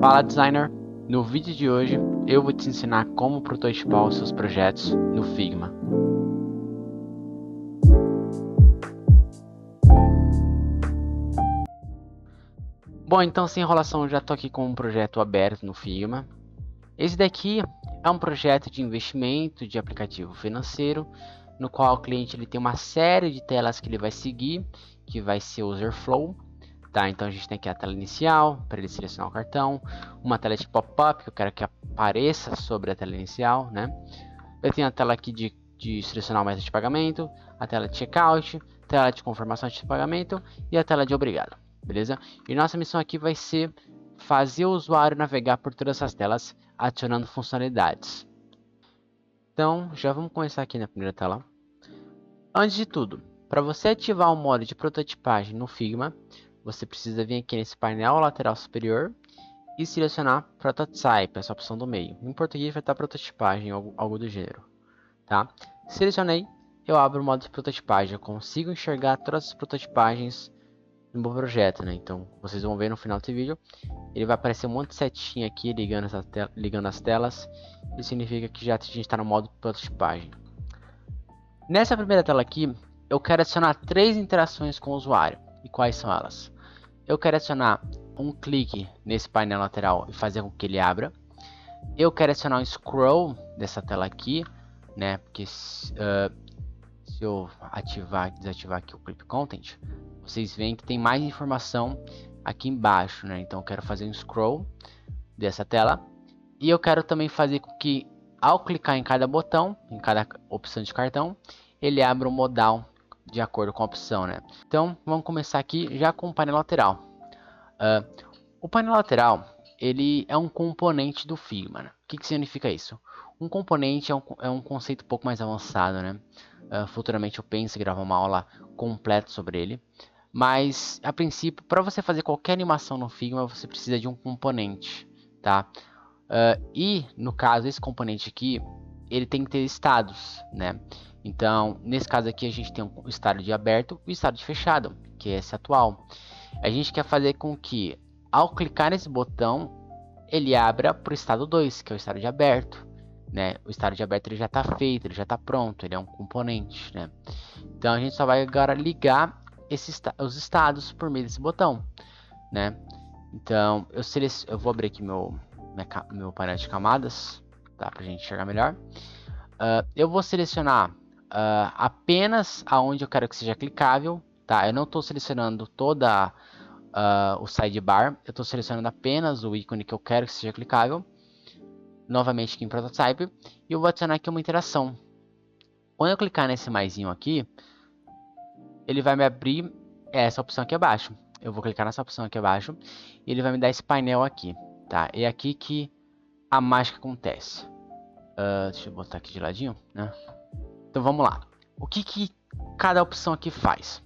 Fala, designer! No vídeo de hoje eu vou te ensinar como prototipar os seus projetos no Figma. Bom, então sem enrolação, eu já estou aqui com um projeto aberto no Figma. Esse daqui é um projeto de investimento de aplicativo financeiro, no qual o cliente ele tem uma série de telas que ele vai seguir, que vai ser o user flow. Tá, então a gente tem aqui a tela inicial, para ele selecionar o cartão, uma tela de pop-up, que eu quero que apareça sobre a tela inicial, né? Eu tenho a tela aqui de selecionar o método de pagamento, a tela de checkout, tela de confirmação de pagamento e a tela de obrigado, beleza? E nossa missão aqui vai ser fazer o usuário navegar por todas essas telas, adicionando funcionalidades. Então, já vamos começar aqui na primeira tela. Antes de tudo, para você ativar o modo de prototipagem no Figma, você precisa vir aqui nesse painel lateral superior e selecionar Prototype, essa opção do meio. Em português vai estar prototipagem, algo do gênero. Tá? Selecionei, eu abro o modo de prototipagem, eu consigo enxergar todas as prototipagens no meu projeto, né? Então vocês vão ver no final desse vídeo, ele vai aparecer um monte de setinha aqui ligando as telas, isso significa que já a gente está no modo prototipagem. Nessa primeira tela aqui, eu quero adicionar 3 interações com o usuário. E quais são elas? Eu quero adicionar um clique nesse painel lateral e fazer com que ele abra. Eu quero adicionar um scroll dessa tela aqui, né? Porque se eu ativar e desativar aqui o Clip Content, vocês veem que tem mais informação aqui embaixo, né? Então eu quero fazer um scroll dessa tela. E eu quero também fazer com que, ao clicar em cada botão, em cada opção de cartão, ele abra o modal de acordo com a opção, né? Então vamos começar aqui já com o painel lateral. O painel lateral ele é um componente do Figma, né? O que significa isso? Um componente é um conceito um pouco mais avançado, né? Futuramente eu penso em gravar uma aula completa sobre ele. Mas, a princípio, para você fazer qualquer animação no Figma, você precisa de um componente, tá? E, no caso, esse componente aqui, ele tem que ter estados, né? Então, nesse caso aqui, a gente tem o estado de aberto e o estado de fechado, que é esse atual. A gente quer fazer com que, ao clicar nesse botão, ele abra para o estado 2, que é o estado de aberto, né? O estado de aberto ele já está feito, ele já está pronto, ele é um componente, né? Então, a gente só vai agora ligar os estados por meio desse botão, né? Então, eu vou abrir aqui meu painel de camadas, tá? Para a gente enxergar melhor. Eu vou selecionar apenas aonde eu quero que seja clicável, tá? Eu não estou selecionando toda o sidebar, eu estou selecionando apenas o ícone que eu quero que seja clicável. Novamente aqui em Prototype, e eu vou adicionar aqui uma interação. Quando eu clicar nesse maisinho aqui, ele vai me abrir essa opção aqui abaixo. Eu vou clicar nessa opção aqui abaixo e ele vai me dar esse painel aqui, tá? É aqui que a mágica acontece. Deixa eu botar aqui de ladinho, né? Então vamos lá. O que cada opção aqui faz?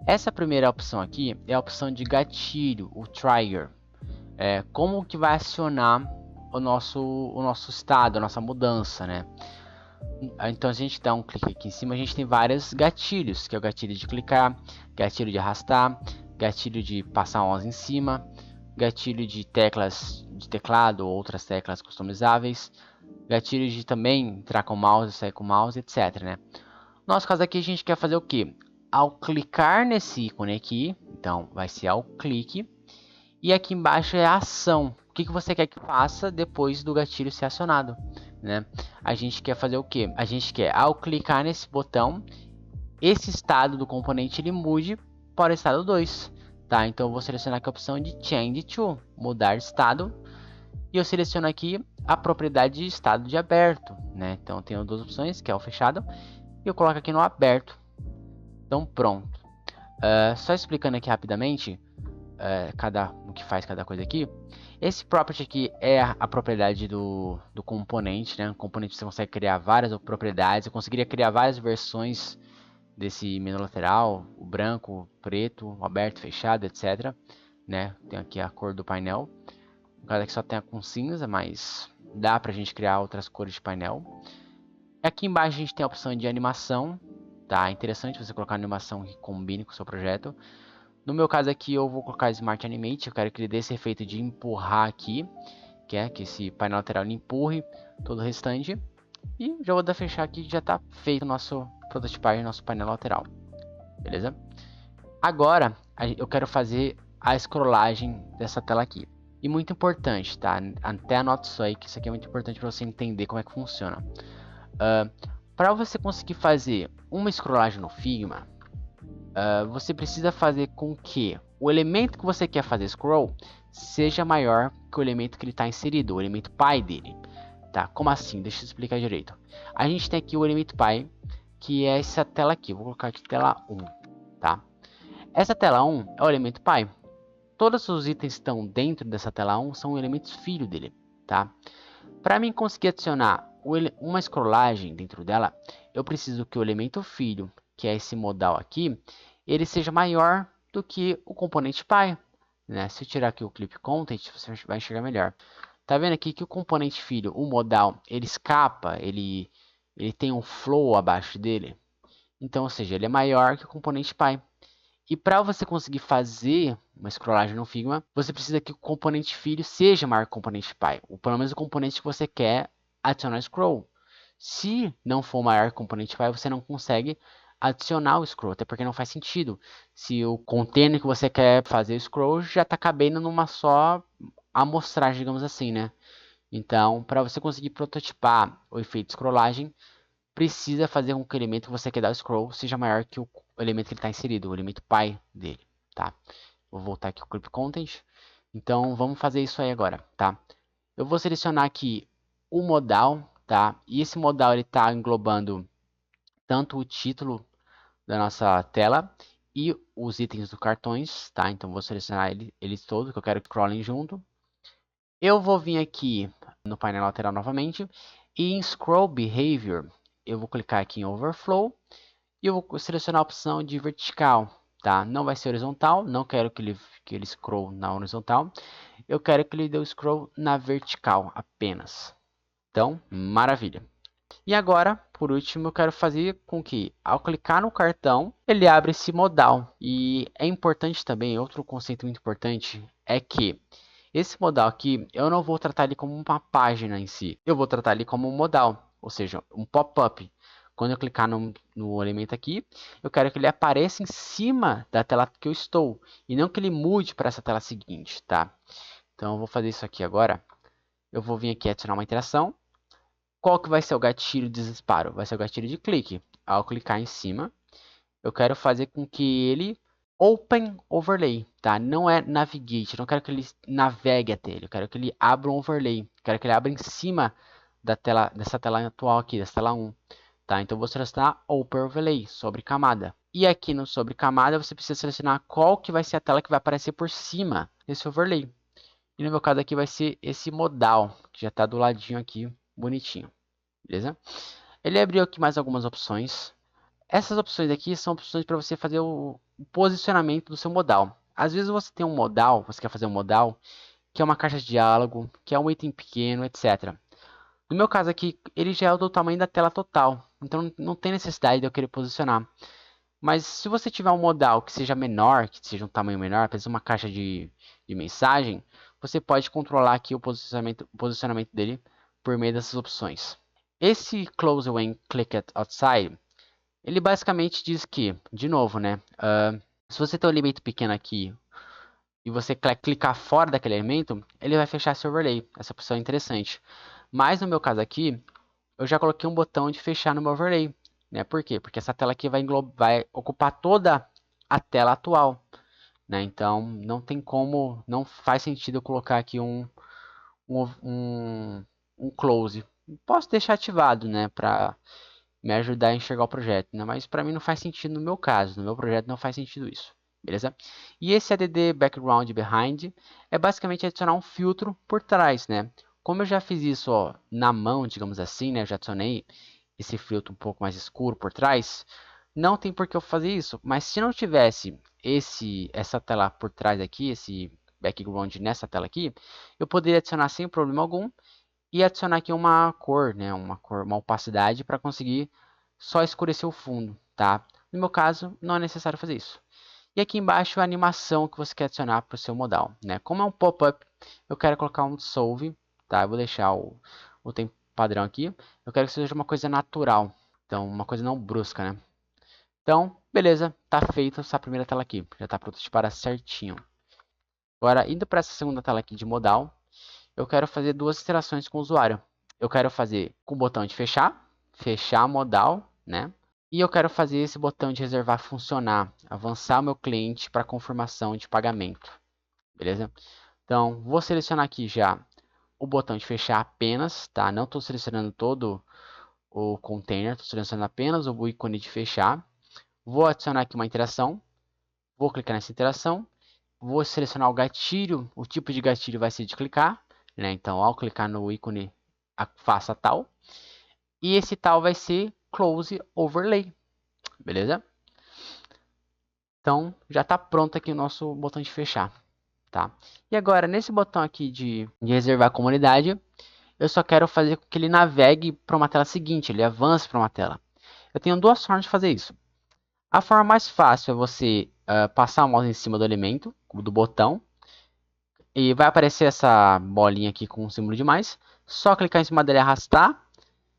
Essa primeira opção aqui é a opção de gatilho, o trigger. Como que vai acionar o nosso estado, a nossa mudança, né? Então, se a gente dá um clique aqui em cima, a gente tem vários gatilhos, que é o gatilho de clicar, gatilho de arrastar, gatilho de passar o mouse em cima, gatilho de teclas de teclado ou outras teclas customizáveis, gatilho de também entrar com o mouse, sair com o mouse, etc, né? No nosso caso aqui, a gente quer fazer o que? Ao clicar nesse ícone aqui, então vai ser ao clique, e aqui embaixo é a ação. O que você quer que faça depois do gatilho ser acionado, né? A gente quer fazer o que? A gente quer, ao clicar nesse botão, esse estado do componente ele mude para o estado 2, tá? Então eu vou selecionar aqui a opção de Change to, mudar estado, e eu seleciono aqui a propriedade de estado de aberto, né? Então eu tenho duas opções, que é o fechado, e eu coloco aqui no aberto. Então pronto. Só explicando aqui rapidamente, o que faz cada coisa aqui. Esse property aqui é a propriedade do componente, né? O componente você consegue criar várias propriedades. Eu conseguiria criar várias versões desse menu lateral, o branco, o preto, o aberto, fechado, etc, né? Tem aqui a cor do painel. No caso aqui só tem com cinza, mas dá pra gente criar outras cores de painel. Aqui embaixo a gente tem a opção de animação, tá? É interessante você colocar uma animação que combine com o seu projeto. No meu caso aqui eu vou colocar Smart Animate, eu quero que ele dê esse efeito de empurrar aqui, que é que esse painel lateral empurre todo o restante. E já vou dar fechar aqui, já está feito o nosso prototipagem, nosso painel lateral, beleza? Agora eu quero fazer a scrollagem dessa tela aqui. E muito importante, tá? Até anota isso aí, que isso aqui é muito importante para você entender como é que funciona. Para você conseguir fazer uma scrollagem no Figma, você precisa fazer com que o elemento que você quer fazer scroll seja maior que o elemento que ele está inserido, o elemento pi dele. Tá? Como assim? Deixa eu explicar direito. A gente tem aqui o elemento pi, que é essa tela aqui. Vou colocar aqui tela 1. Tá? Essa tela 1 é o elemento pi. Todos os itens que estão dentro dessa tela 1 são elementos filho dele. Tá? Para mim conseguir adicionar uma scrollagem dentro dela, eu preciso que o elemento filho, que é esse modal aqui, ele seja maior do que o componente pi. Né? Se eu tirar aqui o clip content, você vai enxergar melhor. Tá vendo aqui que o componente filho, o modal, ele escapa, ele tem um flow abaixo dele. Então, ou seja, ele é maior que o componente pi. E para você conseguir fazer uma scrollagem no Figma, você precisa que o componente filho seja maior que o componente pi, ou pelo menos o componente que você quer adicionar scroll. Se não for maior que o componente pi, você não consegue adicionar o scroll, até porque não faz sentido. Se o container que você quer fazer o scroll já está cabendo numa só amostragem, digamos assim, né? Então, para você conseguir prototipar o efeito scrollagem, precisa fazer com que o elemento que você quer dar o scroll seja maior que o elemento que ele está inserido, o elemento pi dele, tá? Vou voltar aqui o clip content. Então, vamos fazer isso aí agora, tá? Eu vou selecionar aqui o modal, tá? E esse modal ele está englobando tanto o título da nossa tela e os itens dos cartões, tá? Então, vou selecionar eles todos, que eu quero que scrollem junto. Eu vou vir aqui no painel lateral novamente e em Scroll Behavior eu vou clicar aqui em Overflow e eu vou selecionar a opção de vertical, tá? Não vai ser horizontal, não quero que ele scroll na horizontal, eu quero que ele dê o scroll na vertical apenas. Então, maravilha. E agora, por último, eu quero fazer com que, ao clicar no cartão, ele abra esse modal. E é importante também, outro conceito muito importante, é que esse modal aqui, eu não vou tratar ele como uma página em si. Eu vou tratar ele como um modal, ou seja, um pop-up. Quando eu clicar no elemento aqui, eu quero que ele apareça em cima da tela que eu estou. E não que ele mude para essa tela seguinte, tá? Então, eu vou fazer isso aqui agora. Eu vou vir aqui adicionar uma interação. Qual que vai ser o gatilho de disparo? Vai ser o gatilho de clique. Ao clicar em cima, eu quero fazer com que ele Open Overlay, tá? Não é Navigate, não quero que ele navegue até ele, eu quero que ele abra um overlay, quero que ele abra em cima da tela, dessa tela atual aqui, dessa tela 1, tá? Então, vou selecionar Open Overlay, sobre camada. E aqui no sobre camada, você precisa selecionar qual que vai ser a tela que vai aparecer por cima desse overlay. E no meu caso aqui vai ser esse modal, que já está do ladinho aqui, bonitinho, beleza? Ele abriu aqui mais algumas opções. Essas opções aqui são opções para você fazer o posicionamento do seu modal. Às vezes você tem um modal, você quer fazer um modal, que é uma caixa de diálogo, que é um item pequeno, etc. No meu caso aqui, ele já é do tamanho da tela total, então não tem necessidade de eu querer posicionar. Mas se você tiver um modal que seja menor, que seja um tamanho menor, apenas uma caixa de mensagem, você pode controlar aqui o posicionamento dele por meio dessas opções. Esse Close When Clicked Outside, ele basicamente diz que, de novo, né? Se você tem um elemento pequeno aqui e você clicar fora daquele elemento, ele vai fechar esse overlay. Essa opção é interessante. Mas no meu caso aqui, eu já coloquei um botão de fechar no meu overlay. Né? Por quê? Porque essa tela aqui vai ocupar toda a tela atual. Né? Então, não tem como, não faz sentido eu colocar aqui um close. Posso deixar ativado, né? Para me ajudar a enxergar o projeto, né? Mas para mim não faz sentido no meu caso, no meu projeto não faz sentido isso, beleza? E esse add background behind é basicamente adicionar um filtro por trás, né? Como eu já fiz isso ó, na mão, digamos assim, né? Eu já adicionei esse filtro um pouco mais escuro por trás, não tem por que eu fazer isso, mas se não tivesse essa tela por trás aqui, esse background nessa tela aqui, eu poderia adicionar sem problema algum e adicionar aqui uma cor, né, uma opacidade para conseguir só escurecer o fundo, tá? No meu caso, não é necessário fazer isso. E aqui embaixo a animação que você quer adicionar para o seu modal, né? Como é um pop-up, eu quero colocar um dissolve, tá? Eu vou deixar o tempo padrão aqui. Eu quero que seja uma coisa natural, então uma coisa não brusca, né? Então, beleza, tá feita essa primeira tela aqui, já está pronto de parar certinho. Agora, indo para essa segunda tela aqui de modal, eu quero fazer duas interações com o usuário. Eu quero fazer com o botão de fechar, fechar modal, né? E eu quero fazer esse botão de reservar funcionar, avançar o meu cliente para confirmação de pagamento, beleza? Então, vou selecionar aqui já o botão de fechar apenas, tá? Não estou selecionando todo o container, estou selecionando apenas o ícone de fechar. Vou adicionar aqui uma interação, vou clicar nessa interação, vou selecionar o gatilho, o tipo de gatilho vai ser de clicar, né? Então, ao clicar no ícone, faça tal. E esse tal vai ser Close Overlay, beleza? Então, já está pronto aqui o nosso botão de fechar, tá? E agora, nesse botão aqui de reservar a comunidade, eu só quero fazer com que ele navegue para uma tela seguinte, ele avance para uma tela. Eu tenho duas formas de fazer isso. A forma mais fácil é você passar o mouse em cima do elemento, do botão, e vai aparecer essa bolinha aqui com o símbolo de mais. Só clicar em cima dele e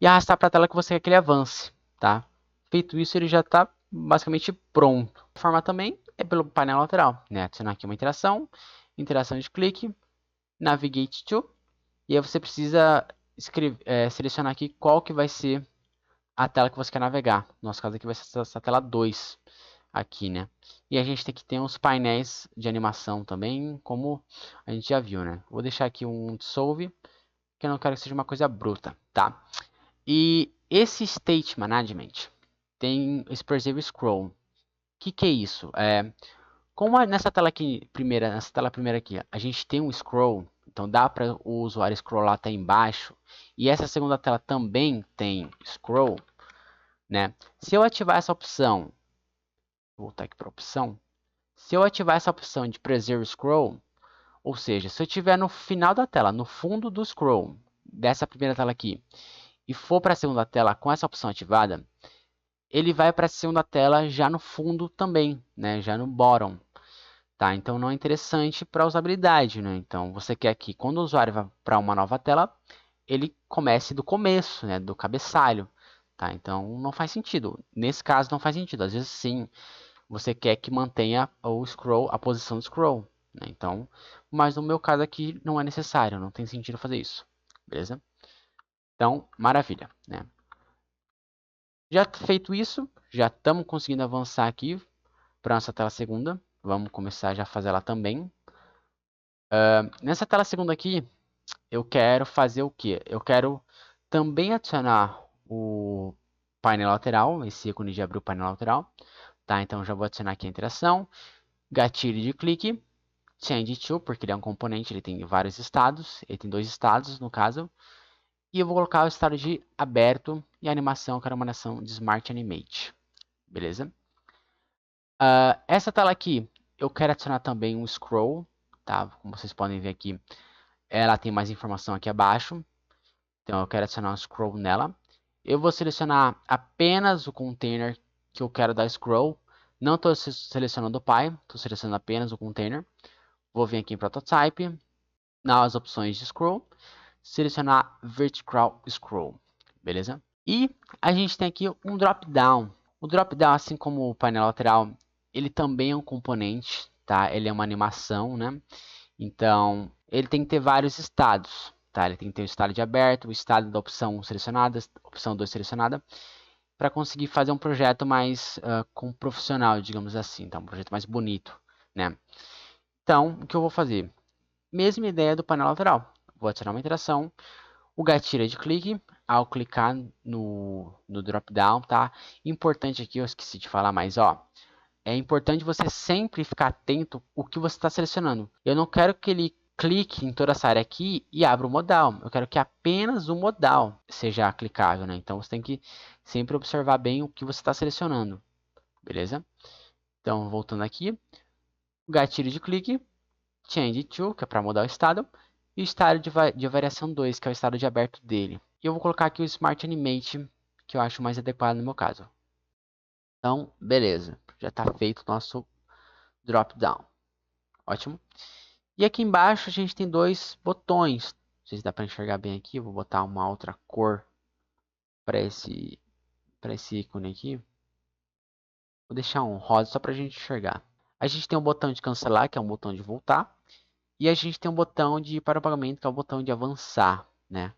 arrastar para a tela que você quer que ele avance, tá? Feito isso, ele já está basicamente pronto. A forma também é pelo painel lateral, né? Adicionar aqui uma interação, interação de clique, navigate to, e aí você precisa selecionar aqui qual que vai ser a tela que você quer navegar. No nosso caso aqui vai ser essa tela 2 aqui, né? E a gente tem que ter uns painéis de animação também, como a gente já viu, né? Vou deixar aqui um dissolve, que eu não quero que seja uma coisa bruta, tá? E esse State Management tem esse Preserve Scroll. O que é isso? Como nessa tela aqui, nessa tela primeira aqui, a gente tem um scroll, então dá para o usuário scrollar até embaixo, e essa segunda tela também tem scroll, né? Se eu ativar essa opção, vou voltar aqui para a opção, se eu ativar essa opção de Preserve Scroll, ou seja, se eu estiver no final da tela, no fundo do scroll, dessa primeira tela aqui, e for para a segunda tela com essa opção ativada, ele vai para a segunda tela já no fundo também, né? Já no bottom. Tá? Então não é interessante para usabilidade, né? Então você quer que quando o usuário vai para uma nova tela, ele comece do começo, né? Do cabeçalho. Tá? Então não faz sentido. Nesse caso não faz sentido. Às vezes sim, você quer que mantenha o scroll, a posição do scroll. Né? Então, mas no meu caso aqui não é necessário, não tem sentido fazer isso. Beleza? Então, maravilha. Né? Já feito isso, já estamos conseguindo avançar aqui para nossa tela segunda. Vamos começar já a fazer ela também. Nessa tela segunda aqui, eu quero fazer o que? Eu quero também adicionar o painel lateral, esse ícone de abrir o painel lateral. Tá? Então já vou adicionar aqui a interação, gatilho de clique, change to, porque ele é um componente, ele tem vários estados, ele tem dois estados no caso. E eu vou colocar o estado de aberto e a animação, eu quero uma animação de Smart Animate. Beleza? Essa tela aqui, eu quero adicionar também um scroll, tá? Como vocês podem ver aqui, ela tem mais informação aqui abaixo. Então eu quero adicionar um scroll nela. Eu vou selecionar apenas o container que eu quero dar scroll. Não estou selecionando o pai, estou selecionando apenas o container. Vou vir aqui em Prototype, nas opções de scroll, selecionar Vertical Scroll, beleza? E a gente tem aqui um drop-down. O drop-down, assim como o painel lateral, ele também é um componente, tá? Ele é uma animação, né? Então, ele tem que ter vários estados, tá? Ele tem que ter o estado de aberto, o estado da opção selecionada, opção 2 selecionada, para conseguir fazer um projeto mais com profissional, digamos assim, tá? Um projeto mais bonito, né? Então, o que eu vou fazer? Mesma ideia do painel lateral. Vou adicionar uma interação, o gatilho é de clique, ao clicar no drop-down, tá? Importante aqui, eu esqueci de falar, mas ó, é importante você sempre ficar atento ao que você está selecionando. Eu não quero que ele clique em toda essa área aqui e abra o modal. Eu quero que apenas o modal seja clicável, né? Então você tem que sempre observar bem o que você está selecionando, beleza? Então, voltando aqui, o gatilho de clique, Change to, que é para mudar o estado, e o estado de variação 2, que é o estado de aberto dele. E eu vou colocar aqui o Smart Animate, que eu acho mais adequado no meu caso. Então, beleza. Já está feito o nosso drop down. Ótimo. E aqui embaixo a gente tem dois botões. Não sei se dá para enxergar bem aqui. Eu vou botar uma outra cor para esse ícone aqui. Vou deixar um rosa só para a gente enxergar. A gente tem um botão de cancelar, que é um botão de voltar. E a gente tem um botão de ir para o pagamento, que é o botão de avançar, né?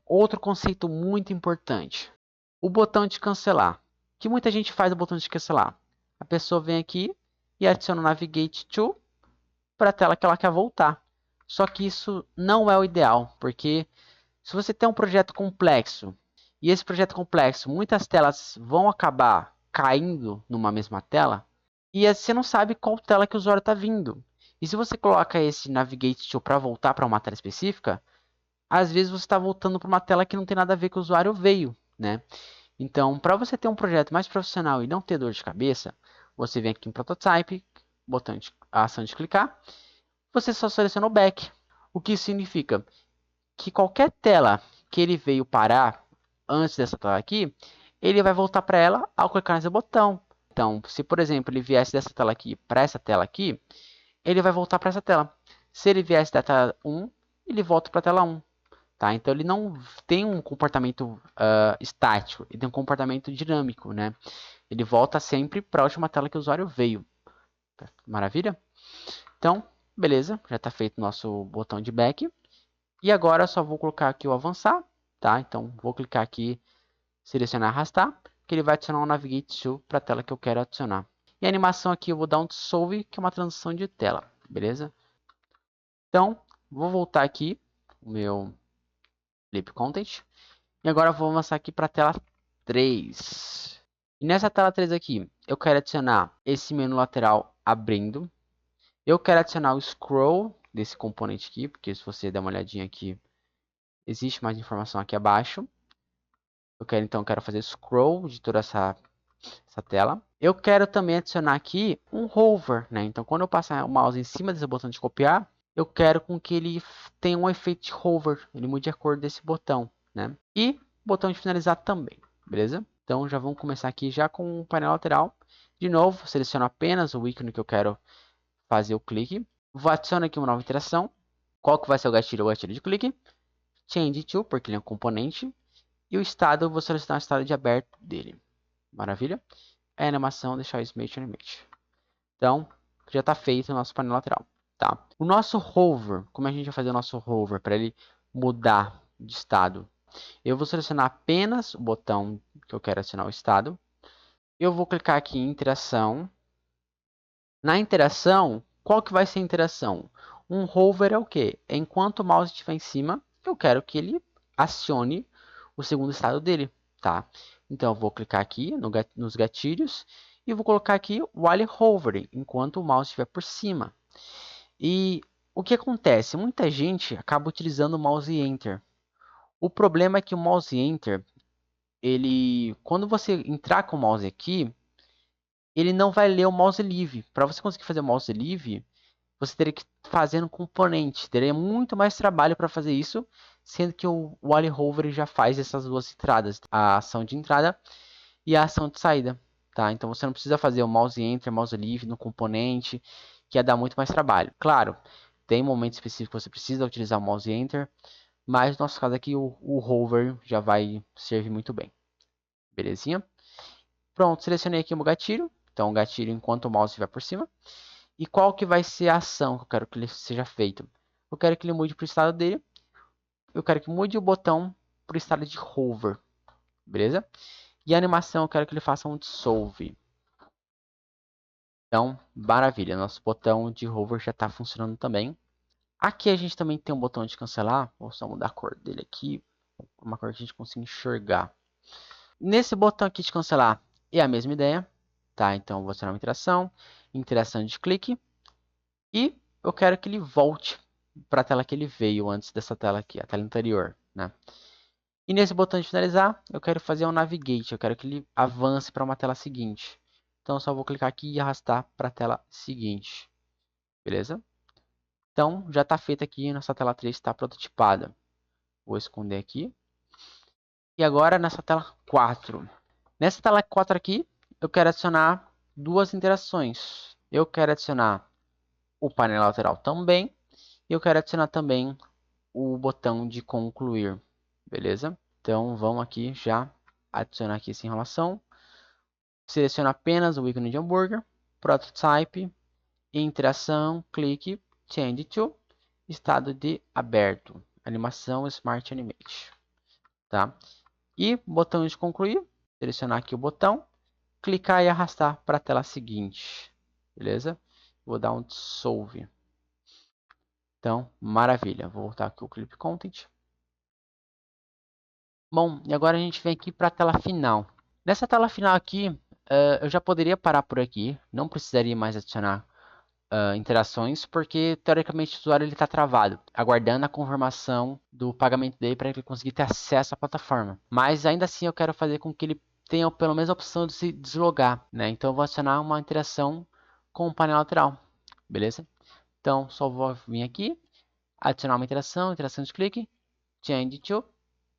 Outro conceito muito importante. O botão de cancelar. O que muita gente faz o botão de cancelar? A pessoa vem aqui e adiciona o Navigate to para a tela que ela quer voltar. Só que isso não é o ideal, porque se você tem um projeto complexo e esse projeto complexo, muitas telas vão acabar caindo numa mesma tela e você não sabe qual tela que o usuário está vindo. E se você coloca esse Navigate to para voltar para uma tela específica, às vezes você está voltando para uma tela que não tem nada a ver com o usuário veio, né? Então, para você ter um projeto mais profissional e não ter dor de cabeça, você vem aqui em Prototype, botão de a ação de clicar, você só seleciona o back. O que significa que qualquer tela que ele veio parar antes dessa tela aqui, ele vai voltar para ela ao clicar nesse botão. Então, se por exemplo ele viesse dessa tela aqui para essa tela aqui, ele vai voltar para essa tela. Se ele viesse da tela 1, ele volta para a tela 1. Tá? Então ele não tem um comportamento estático, ele tem um comportamento dinâmico, né? Ele volta sempre para a última tela que o usuário veio. Maravilha? Então, beleza, já está feito o nosso botão de back. E agora eu só vou colocar aqui o avançar, tá? Então vou clicar aqui, selecionar arrastar, que ele vai adicionar um Navigate to para a tela que eu quero adicionar. E a animação aqui eu vou dar um Dissolve, que é uma transição de tela, beleza? Então, vou voltar aqui, o meu Flip Content. E agora eu vou avançar aqui para a tela 3. E nessa tela 3 aqui, eu quero adicionar esse menu lateral abrindo. Eu quero adicionar o scroll desse componente aqui, porque se você der uma olhadinha aqui, existe mais informação aqui abaixo. Eu quero fazer scroll de toda essa tela. Eu quero também adicionar aqui um hover, né? Então, quando eu passar o mouse em cima desse botão de copiar, eu quero com que ele tenha um efeito de hover, ele mude a cor desse botão, né? E botão de finalizar também, beleza? Então, já vamos começar aqui já com o painel lateral. De novo, seleciono apenas o ícone que eu quero fazer o clique. Vou adicionar aqui uma nova interação. Qual que vai ser o gatilho? O gatilho de clique. Change to, porque ele é um componente. E o estado, eu vou selecionar o estado de aberto dele. Maravilha? É a animação, deixar o Smart Animate. Então, já está feito o nosso painel lateral. Tá? O nosso hover, como a gente vai fazer o nosso hover para ele mudar de estado? Eu vou selecionar apenas o botão que eu quero adicionar o estado. Eu vou clicar aqui em interação. Na interação, qual que vai ser a interação? Um hover é o quê? Enquanto o mouse estiver em cima, eu quero que ele acione o segundo estado dele, tá? Então eu vou clicar aqui nos gatilhos e vou colocar aqui while hovering, enquanto o mouse estiver por cima. E o que acontece? Muita gente acaba utilizando o mouse enter. O problema é que o mouse enter, quando você entrar com o mouse aqui, ele não vai ler o mouse leave. Para você conseguir fazer o mouse leave, você teria que fazer um componente. Teria muito mais trabalho para fazer isso, sendo que o while hover já faz essas duas entradas, a ação de entrada e a ação de saída. Tá? Então você não precisa fazer o mouse enter, mouse leave no componente, que ia dar muito mais trabalho. Claro, tem momentos específicos que você precisa utilizar o mouse enter, mas no nosso caso aqui o hover já vai servir muito bem. Belezinha? Pronto, selecionei aqui o meu gatilho. Então o gatilho enquanto o mouse estiver por cima. E qual que vai ser a ação que eu quero que ele seja feito? Eu quero que ele mude para o estado dele. Eu quero que mude o botão para o estado de hover. Beleza? E a animação eu quero que ele faça um dissolve. Então, maravilha. Nosso botão de hover já está funcionando também. Aqui a gente também tem um botão de cancelar. Vou só mudar a cor dele aqui. Uma cor que a gente consiga enxergar. Nesse botão aqui de cancelar é a mesma ideia. Tá? Então, eu vou acionar uma interação de clique. E eu quero que ele volte para a tela que ele veio antes dessa tela aqui, a tela anterior, né? E nesse botão de finalizar, eu quero fazer um navigate, eu quero que ele avance para uma tela seguinte. Então eu só vou clicar aqui e arrastar para a tela seguinte. Beleza? Então já está feito aqui, nossa tela 3 está prototipada. Vou esconder aqui. E agora nessa tela 4. Nessa tela 4 aqui, eu quero adicionar duas interações. Eu quero adicionar o painel lateral também. E eu quero adicionar também o botão de concluir, beleza? Então vamos aqui já adicionar aqui essa enrolação. Seleciono apenas o ícone de hambúrguer, prototype, interação, clique, change to, estado de aberto, animação Smart Animate, tá? E botão de concluir, selecionar aqui o botão, clicar e arrastar para a tela seguinte, beleza? Vou dar um dissolve. Então, maravilha. Vou voltar aqui o Clip Content. Bom, e agora a gente vem aqui para a tela final. Nessa tela final aqui, eu já poderia parar por aqui. Não precisaria mais adicionar interações, porque teoricamente o usuário está travado, aguardando a confirmação do pagamento dele para ele conseguir ter acesso à plataforma. Mas ainda assim eu quero fazer com que ele tenha pelo menos a opção de se deslogar, né? Então eu vou adicionar uma interação com o painel lateral, beleza? Então só vou vir aqui, adicionar uma interação de clique, change to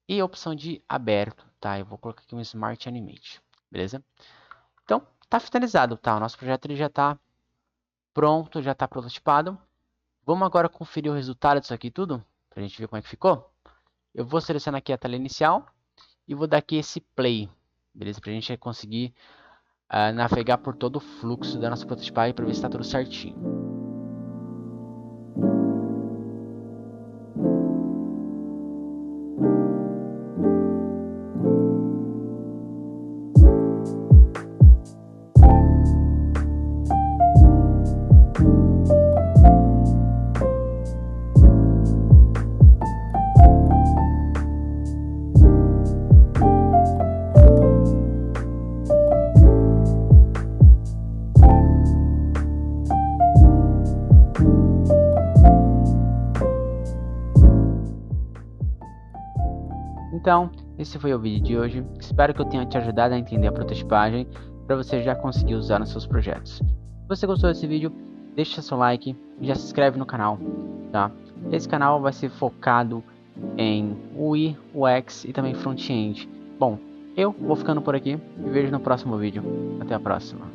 e a opção de aberto, tá? Eu vou colocar aqui um Smart Animate, beleza? Então tá finalizado, tá? O nosso projeto ele já está pronto, já está prototipado. Vamos agora conferir o resultado disso aqui tudo, para a gente ver como é que ficou. Eu vou selecionar aqui a tela inicial e vou dar aqui esse play, beleza? Para a gente conseguir navegar por todo o fluxo da nossa prototipagem para ver se está tudo certinho. Então, esse foi o vídeo de hoje. Espero que eu tenha te ajudado a entender a prototipagem para você já conseguir usar nos seus projetos. Se você gostou desse vídeo, deixa seu like e já se inscreve no canal, tá? Esse canal vai ser focado em UI, UX e também front-end. Bom, eu vou ficando por aqui e vejo no próximo vídeo. Até a próxima.